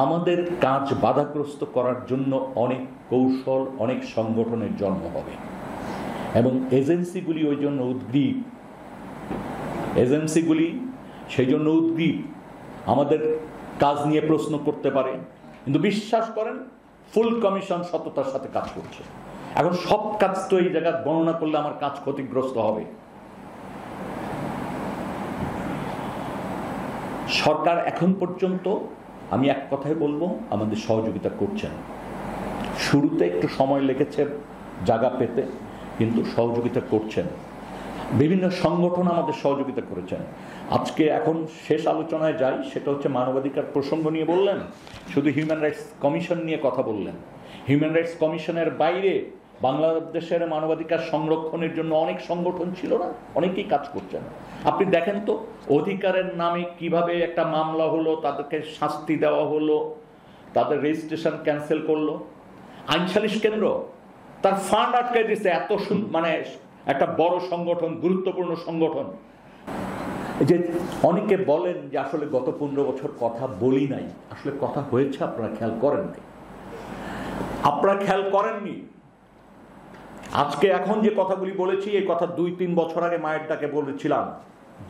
আমাদের কাজ বাধাগ্রস্ত করার জন্য অনেক কৌশল, অনেক সংগঠনের জন্ম হবে এবং এজেন্সিগুলি ওই জন্য উদ্গ্রীব। এজেন্সিগুলি সেই জন্য উদ্গ্রীব, আমাদের কাজ নিয়ে প্রশ্ন করতে পারে, কিন্তু বিশ্বাস করেন ফুল কমিশন সততার সাথে কাজ করছে। এখন সব কাজ তো এই জায়গায় গণনা করলে আমার কাজ ক্ষতিগ্রস্ত হবে। সরকার এখন পর্যন্ত, আমি এক কথায় বলবো, আমাদের সহযোগিতা করছেন। শুরুতে একটু সময় লেগেছে জায়গা পেতে, কিন্তু সহযোগিতা করছেন। বিভিন্ন সংগঠন আমাদের সহযোগিতা করেছেন। আজকে এখন শেষ আলোচনায় যাই, সেটা হচ্ছে মানবাধিকার প্রসঙ্গ নিয়ে বললেন, শুধু হিউম্যান রাইটস কমিশন নিয়ে কথা বললেন। হিউম্যান রাইটস কমিশনের বাইরে বাংলাদেশের মানবাধিকার সংরক্ষণের জন্য অনেক সংগঠন ছিল না, অনেকেই কাজ করছেন। আপনি দেখেন তো অধিকারের নামে কিভাবে একটা মামলা হলো, তাদেরকে শাস্তি দেওয়া হলো, তাদের রেজিস্ট্রেশন ক্যান্সেল করলো। আইন সালিশ কেন্দ্র তার ফান্ড আটকে দিচ্ছে, এত মানে একটা বড় সংগঠন, গুরুত্বপূর্ণ সংগঠন। যে অনেকে বলেন যে আসলে গত 15 বছর কথা বলি নাই, আসলে কথা হয়েছে, আপনারা খেয়াল করেন নাই, আপনারা খেয়াল করেননি। আজকে এখন যে কথাগুলি বলেছি, এই কথা 2-3 বছর আগে মায়ের ডাকে বলেছিলাম,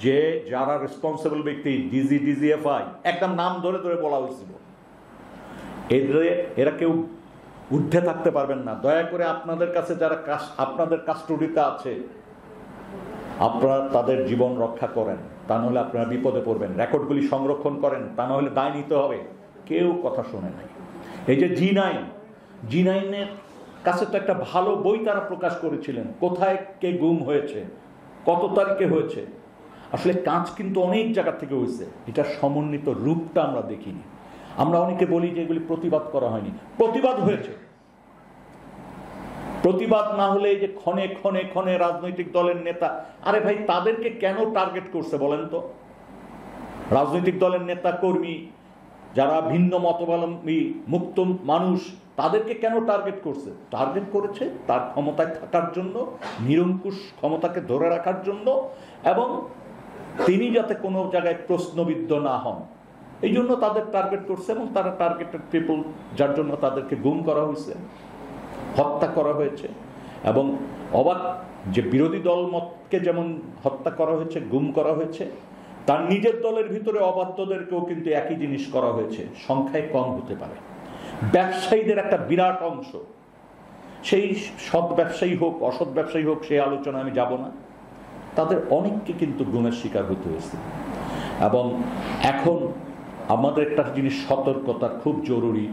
যে যারা রেসপন্সিবল ব্যক্তি, ডিজি, ডিজিএফআই, একদম নাম ধরে ধরে বলা হয়েছিল, এরা কেউ ঊর্ধ্বে থাকতে পারবেন না। দয়া করে আপনাদের কাছে যারা আপনাদের কাস্টডিতে আছে, আপনারা তাদের জীবন রক্ষা করেন, তা নাহলে আপনারা বিপদে পড়বেন। রেকর্ডগুলি সংরক্ষণ করেন, তা নাহলে দায় নিতে হবে। কেউ কথা শোনে নাই। এই যে জি9-এর কাছে তো একটা ভালো বই তারা প্রকাশ করেছিলেন, কোথায় কে গুম হয়েছে, কত তারিখে হয়েছে। আসলে কাজ কিন্তু অনেক জায়গা থেকে হয়েছে, এটা সমন্বিত রূপটা আমরা দেখিনি। আমরা অনেকে বলি যে এগুলি প্রতিবাদ করা হয়নি, প্রতিবাদ হয়েছে। প্রতিবাদ না হলে যে ক্ষণে ক্ষণে ক্ষণে রাজনৈতিক দলের নেতা, আরে ভাই তাদেরকে কেন টার্গেট করছে বলেন তো? রাজনৈতিক দলের নেতা কর্মী যারা ভিন্ন মতাবলম্বী মুক্ত মানুষ, তাদেরকে কেন টার্গেট করছে? টার্গেট করেছে তার ক্ষমতায় থাকার জন্য, নিরঙ্কুশ ক্ষমতাকে ধরে রাখার জন্য, এবং তিনি যাতে কোনো জায়গায় প্রশ্নবিদ্ধ না হন, এই জন্য তাদের টার্গেট করছে। এবং তারা টার্গেটেড পিপল, যার জন্য তাদেরকে গুম করা হয়েছে, হত্যা করা হয়েছে। এবং অবাক যে বিরোধী দল মতকে যেমন হত্যা করা হয়েছে, গুম করা হয়েছে, তার নিজের দলের ভিতরে অবাধ্যদেরকেও কিন্তু একই জিনিস করা হয়েছে। সংখ্যায় কম হতে পারে। ব্যবসায়ীদের একটা বিরাট অংশ, সেই সৎ ব্যবসায়ী হোক অসৎ ব্যবসায়ী হোক, সেই আলোচনা আমি যাব না, তাদের অনেককে কিন্তু গুমের শিকার হতে হয়েছে। এবং এখন আমাদের একটা জিনিস সতর্কতা খুব জরুরি।